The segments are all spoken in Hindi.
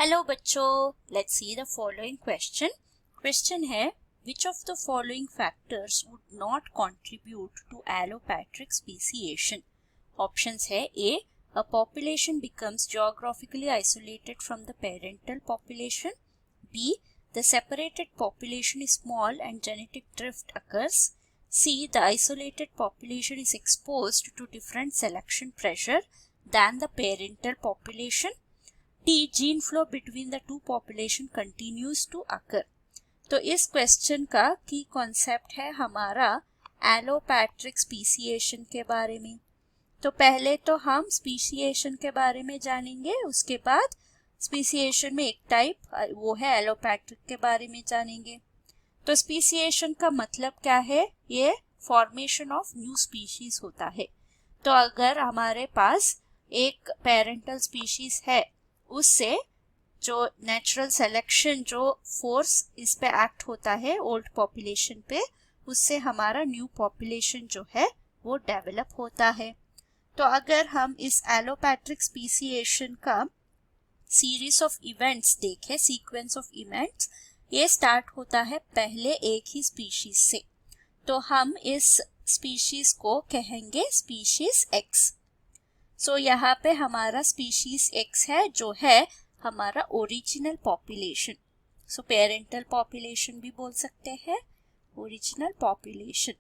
हेलो बच्चों, let's see the following question है which of the following factors would not contribute to allopatric speciation? Options है A. A population becomes geographically isolated from the parental population. B. The separated population is small and genetic drift occurs. C. The isolated population is exposed to different selection pressure than the parental population. D. Gene flow between the two population continues to occur. तो इस क्वेश्चन का की कॉन्सेप्ट है हमारा एलोपैट्रिक स्पीसिएशन के बारे में। तो पहले तो हम स्पीसिएशन के बारे में जानेंगे, उसके बाद स्पीसिएशन में एक टाइप वो है एलोपैट्रिक के बारे में जानेंगे। तो स्पीसिएशन का मतलब क्या है? ये फॉर्मेशन ऑफ न्यू स्पीशीज होता है। तो अगर हमारे पास एक पेरेंटल स्पीशीज है, उससे जो नेचुरल सिलेक्शन जो फोर्स इस पे एक्ट होता है ओल्ड पॉपुलेशन पे, उससे हमारा न्यू पॉपुलेशन जो है वो डेवलप होता है। तो अगर हम इस एलोपैट्रिक स्पीसिएशन का सीरीज ऑफ इवेंट्स देखें, सीक्वेंस ऑफ इवेंट्स, ये स्टार्ट होता है पहले एक ही स्पीशीज से। तो हम इस स्पीशीज को कहेंगे स्पीशीज एक्स। सो यहाँ पे हमारा स्पीशीज एक्स है जो है हमारा ओरिजिनल पॉपुलेशन। सो पेरेंटल पॉपुलेशन भी बोल सकते हैं, ओरिजिनल पॉपुलेशन।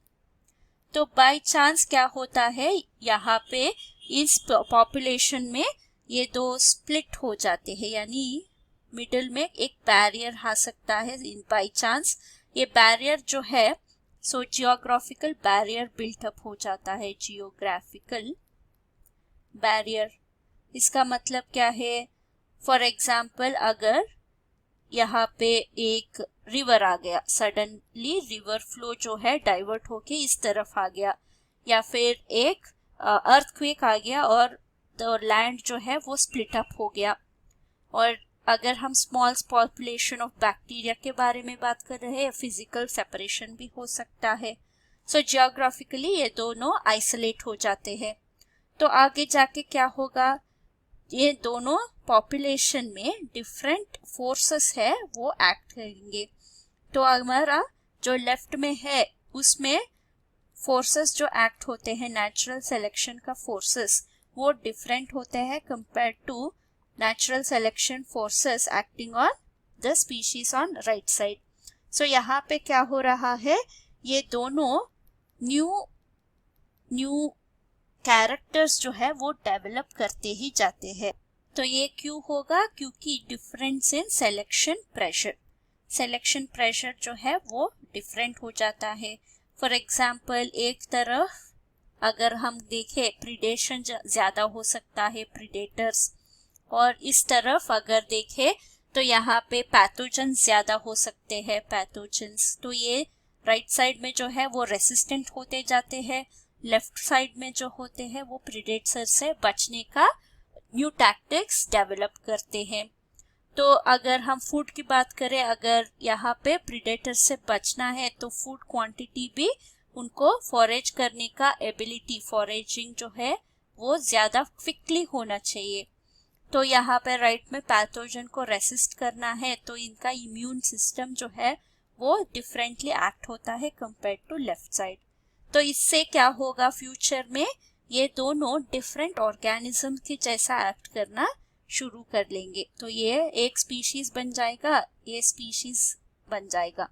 तो बाय चांस क्या होता है, यहाँ पे इस पॉपुलेशन में ये दो स्प्लिट हो जाते हैं, यानी मिडिल में एक बैरियर आ सकता है बाय चांस। ये बैरियर जो है सो जियोग्राफिकल बैरियर बिल्टअप हो जाता है, जियोग्राफिकल बैरियर। इसका मतलब क्या है? फॉर एग्जाम्पल अगर यहाँ पे एक रिवर आ गया, सडनली रिवर फ्लो जो है डाइवर्ट होके इस तरफ आ गया, या फिर एक अर्थक्वेक आ गया और द लैंड जो है वो स्प्लिट अप हो गया। और अगर हम स्मॉल पॉपुलेशन ऑफ बैक्टीरिया के बारे में बात कर रहे हैं, फिजिकल सेपरेशन भी हो सकता है। सो जियोग्राफिकली ये दोनों आइसोलेट हो जाते हैं। तो आगे जाके क्या होगा, ये दोनों पॉपुलेशन में डिफरेंट फोर्सेस है वो एक्ट करेंगे। तो हमारा जो लेफ्ट में है उसमें फोर्सेस जो एक्ट होते हैं, नेचुरल सिलेक्शन का फोर्सेस, वो डिफरेंट होते हैं compare to natural selection forces acting on the species on right side. So यहाँ पे क्या हो रहा है, ये दोनों न्यू कैरेक्टर्स जो है वो डेवलप करते ही जाते हैं। तो ये क्यों होगा? क्योंकि डिफरेंस इन सिलेक्शन प्रेशर जो है वो डिफरेंट हो जाता है। फॉर एग्जाम्पल एक तरफ अगर हम देखें प्रीडेशन ज्यादा हो सकता है, प्रीडेटर्स, और इस तरफ अगर देखें तो यहाँ पे पैथोजन ज्यादा हो सकते हैं, पैथोजन्स। तो ये राइट साइड में जो है वो रेसिस्टेंट होते जाते हैं, लेफ्ट साइड में जो होते हैं वो प्रीडेटर से बचने का न्यू टैक्टिक्स डेवलप करते हैं। तो अगर हम फूड की बात करें, अगर यहाँ पे प्रीडेटर से बचना है तो फूड क्वांटिटी भी उनको फॉरेज करने का एबिलिटी, फॉरेजिंग जो है वो ज्यादा क्विकली होना चाहिए। तो यहाँ पे राइट में पैथोजन को रेसिस्ट करना है तो इनका इम्यून सिस्टम जो है वो डिफरेंटली एक्ट होता है कंपेयर टू लेफ्ट साइड। तो इससे क्या होगा, फ्यूचर में ये दोनों डिफरेंट ऑर्गेनिज्म के जैसा एक्ट करना शुरू कर लेंगे। तो ये एक स्पीशीज बन जाएगा, ये स्पीशीज बन जाएगा।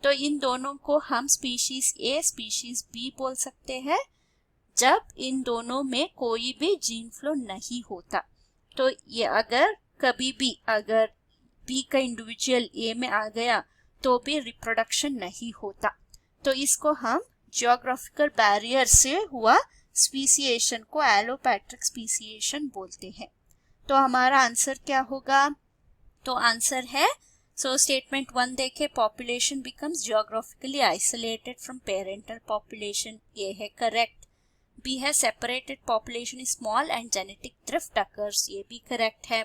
तो इन दोनों को हम स्पीशीज ए, स्पीशीज बी बोल सकते हैं जब इन दोनों में कोई भी जीन फ्लो नहीं होता। तो ये अगर कभी भी अगर बी का इंडिविजुअल ए में आ गया तो भी रिप्रोडक्शन नहीं होता। तो इसको हम जियोग्राफिकल बैरियर से हुआ स्पीसिएशन को एलोपैट्रिक स्पीसिएशन बोलते हैं। तो हमारा आंसर क्या होगा? तो आंसर है, सो स्टेटमेंट 1 देखे, population becomes geographically isolated from parental population, ये है करेक्ट। बी है separated population is small and genetic drift occurs, ये भी करेक्ट है।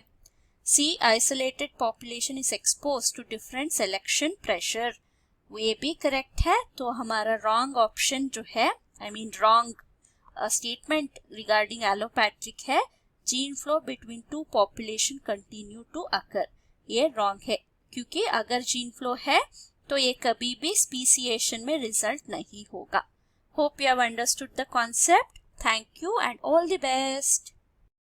C isolated population is expose to different selection pressure, ये भी करेक्ट है। तो हमारा रॉन्ग ऑप्शन जो है, रॉन्ग स्टेटमेंट रिगार्डिंग एलोपैट्रिक है, gene flow between two population continue to occur. ये रॉन्ग है, क्योंकि अगर जीन फ्लो है तो ये कभी भी स्पीसिएशन में रिजल्ट नहीं होगा। Hope you have understood the concept. Thank you and all the best.